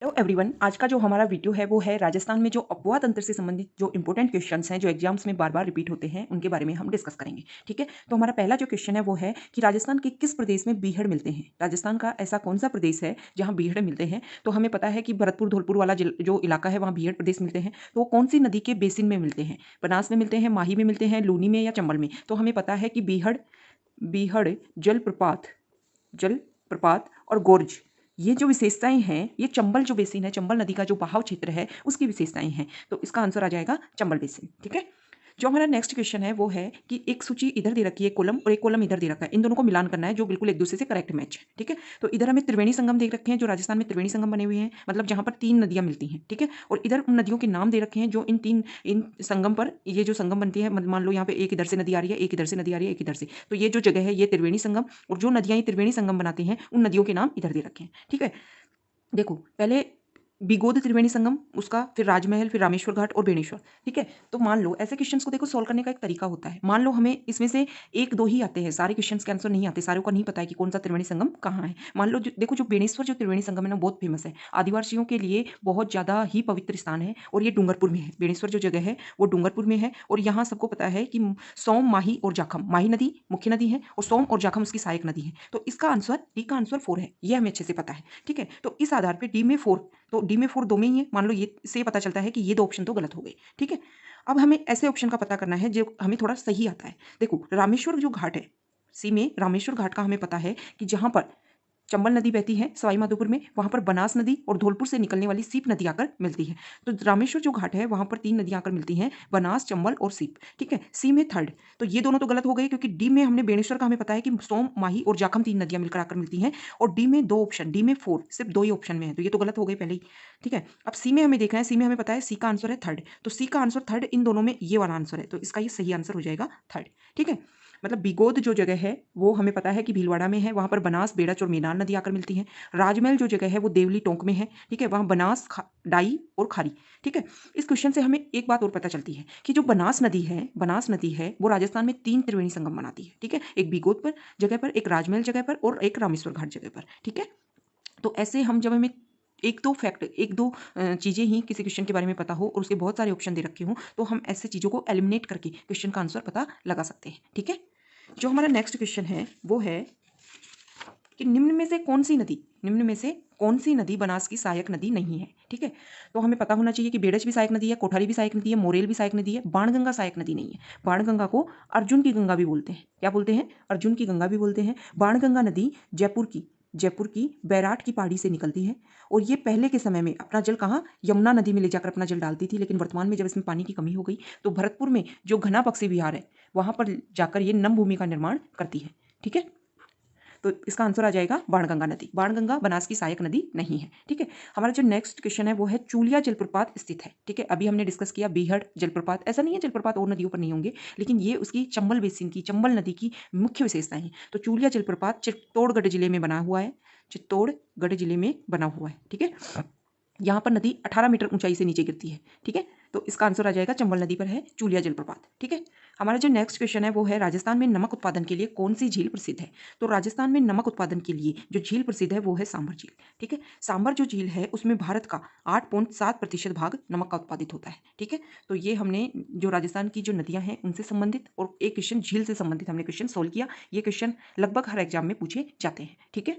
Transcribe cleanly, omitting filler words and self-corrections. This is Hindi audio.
हेलो एवरीवन, आज का जो हमारा वीडियो है वो है राजस्थान में जो अपवाद तंत्र से संबंधित जो इंपॉर्टेंट क्वेश्चंस हैं जो एग्जाम्स में बार बार रिपीट होते हैं उनके बारे में हम डिस्कस करेंगे। ठीक है, तो हमारा पहला जो क्वेश्चन है वो है कि राजस्थान के किस प्रदेश में बीहड़ मिलते हैं। राजस्थान का ऐसा कौन सा प्रदेश है जहाँ बीहड़ मिलते हैं। तो हमें पता है कि भरतपुर धौलपुर वाला जो इलाका है वहाँ बीहड़ प्रदेश मिलते हैं। तो वो कौन सी नदी के बेसिन में मिलते हैं, बनास में मिलते हैं, माही में मिलते हैं, लूनी में या चंबल में। तो हमें पता है कि बीहड़ बीहड़ जलप्रपात और गोर्ज, ये जो विशेषताएं हैं ये चंबल जो बेसिन है, चंबल नदी का जो बहाव क्षेत्र है उसकी विशेषताएं हैं। तो इसका आंसर आ जाएगा चंबल बेसिन। ठीक है, जो हमारा नेक्स्ट क्वेश्चन है वो है कि एक सूची इधर दे रखी है, कॉलम, और एक कॉलम इधर दे रखा है। इन दोनों को मिलान करना है जो बिल्कुल एक दूसरे से करेक्ट मैच है। ठीक है, तो इधर हमें त्रिवेणी संगम देख रखे हैं, जो राजस्थान में त्रिवेणी संगम बने हुए हैं, मतलब जहां पर तीन नदियां मिलती हैं। ठीक है, और इधर उन नदियों के नाम दे रखे हैं जो इन संगम पर, ये जो संगम बनती है, मान लो यहाँ पे एक इधर से नदी आ रही है, एक इधर से नदी आ रही है, एक इधर से, तो ये जो जगह है ये त्रिवेणी संगम, और जो नदियां ये त्रिवेणी संगम बनाती हैं उन नदियों के नाम इधर दे रखे हैं। ठीक है, देखो पहले बिगोद त्रिवेणी संगम, उसका फिर राजमहल, फिर रामेश्वर घाट और बेणेश्वर। ठीक है, तो मान लो ऐसे क्वेश्चंस को देखो सॉल्व करने का एक तरीका होता है। मान लो हमें इसमें से एक दो ही आते हैं, सारे क्वेश्चंस के आंसर नहीं आते, सारों का नहीं पता है कि कौन सा त्रिवेणी संगम कहाँ है। मान लो देखो जो बेणेश्वर जो त्रिवेणी संगम है ना बहुत फेमस है, आदिवासियों के लिए बहुत ज्यादा ही पवित्र स्थान है, और ये डूंगरपुर में है। बेणेश्वर जो जगह है वो डूंगरपुर में है, और यहाँ सबको पता है कि सोम, माही और जाखम, माही नदी मुख्य नदी है और सोम और जाखम उसकी सहायक नदी है। तो इसका आंसर डी का आंसर 4 है, ये हमें अच्छे से पता है। ठीक है, तो इस आधार पर डी में 4, तो डी में 4 दो में ही है, मान लो ये से पता चलता है कि ये दो ऑप्शन तो गलत हो गए। ठीक है, अब हमें ऐसे ऑप्शन का पता करना है जो हमें थोड़ा सही आता है। देखो रामेश्वर जो घाट है, सी में रामेश्वर घाट का हमें पता है कि जहां पर चंबल नदी बहती है सवाई माधोपुर में, वहां पर बनास नदी और धौलपुर से निकलने वाली सीप नदी आकर मिलती है। तो रामेश्वर जो घाट है वहां पर तीन नदियां आकर मिलती हैं, बनास, चंबल और सीप। ठीक है, सी में थर्ड, तो ये दोनों तो गलत हो गए, क्योंकि डी में हमने बेणेश्वर का हमें पता है कि सोम, माही और जाखम तीन नदियां मिलकर आकर मिलती हैं, और डी में दो ऑप्शन, डी में 4, सिर्फ दो ही ऑप्शन में है, तो ये तो गलत हो गए पहले ही। ठीक है, अब सी में हमें देखना है, सी में हमें पता है सी का आंसर है थर्ड, तो सी का आंसर थर्ड, इन दोनों में ये वाला आंसर है, तो इसका ये सही आंसर हो जाएगा थर्ड। ठीक है, मतलब बिगोद जो जगह है वो हमें पता है कि भीलवाड़ा में है, वहां पर बनास, बेड़च और मेनान नदी आकर मिलती है। राजमहल जो जगह है वो देवली टोंक में है। ठीक है, वहां बनास, डाई और खारी। ठीक है, इस क्वेश्चन से हमें एक बात और पता चलती है कि जो बनास नदी है वो राजस्थान में तीन त्रिवेणी संगम बनाती है। ठीक है, एक बिगोद पर जगह पर, एक राजमहल जगह पर और एक रामेश्वर घाट जगह पर। ठीक है, तो ऐसे हम जब हमें एक दो फैक्ट, एक दो चीज़ें ही किसी क्वेश्चन के बारे में पता हो और उसके बहुत सारे ऑप्शन दे रखे हों, तो हम ऐसे चीज़ों को एलिमिनेट करके क्वेश्चन का आंसर पता लगा सकते हैं। ठीक है, जो हमारा नेक्स्ट क्वेश्चन है वो है कि निम्न में से कौन सी नदी बनास की सहायक नदी नहीं है। ठीक है, तो हमें पता होना चाहिए कि बेड़च भी सहायक नदी है, कोठारी भी सहायक नदी है, मोरेल भी सहायक नदी है, बाणगंगा सहायक नदी नहीं है। बाणगंगा को अर्जुन की गंगा भी बोलते हैं। क्या बोलते हैं? अर्जुन की गंगा भी बोलते हैं। बाणगंगा नदी जयपुर की बैराट की पहाड़ी से निकलती है, और ये पहले के समय में अपना जल कहाँ, यमुना नदी में ले जाकर अपना जल डालती थी, लेकिन वर्तमान में जब इसमें पानी की कमी हो गई तो भरतपुर में जो घना पक्षी विहार है वहां पर जाकर ये नम भूमि का निर्माण करती है। ठीक है, तो इसका आंसर आ जाएगा बाणगंगा नदी। बाणगंगा बनास की सहायक नदी नहीं है। ठीक है, हमारा जो नेक्स्ट क्वेश्चन है वो है चूलिया जलप्रपात स्थित है। ठीक है, अभी हमने डिस्कस किया बीहड़ जलप्रपात, ऐसा नहीं है जलप्रपात और नदियों पर नहीं होंगे, लेकिन ये उसकी चंबल बेसिन की, चंबल नदी की मुख्य विशेषताएं हैं। तो चूलिया जलप्रपात चित्तौड़गढ़ जिले में बना हुआ है, चित्तौड़गढ़ जिले में बना हुआ है। ठीक है, यहाँ पर नदी 18 मीटर ऊंचाई से नीचे गिरती है। ठीक है, तो इसका आंसर आ जाएगा चंबल नदी पर है चूलिया जलप्रपात। ठीक है, हमारा जो नेक्स्ट क्वेश्चन है वो है राजस्थान में नमक उत्पादन के लिए कौन सी झील प्रसिद्ध है। तो राजस्थान में नमक उत्पादन के लिए जो झील प्रसिद्ध है वो है सांभर झील। ठीक है, सांभर जो झील है उसमें भारत का 8.7% भाग नमक का उत्पादित होता है। ठीक है, तो ये हमने जो राजस्थान की जो नदियां हैं उनसे संबंधित और एक क्वेश्चन झील से संबंधित हमने क्वेश्चन सोल्व किया। ये क्वेश्चन लगभग हर एग्जाम में पूछे जाते हैं। ठीक है,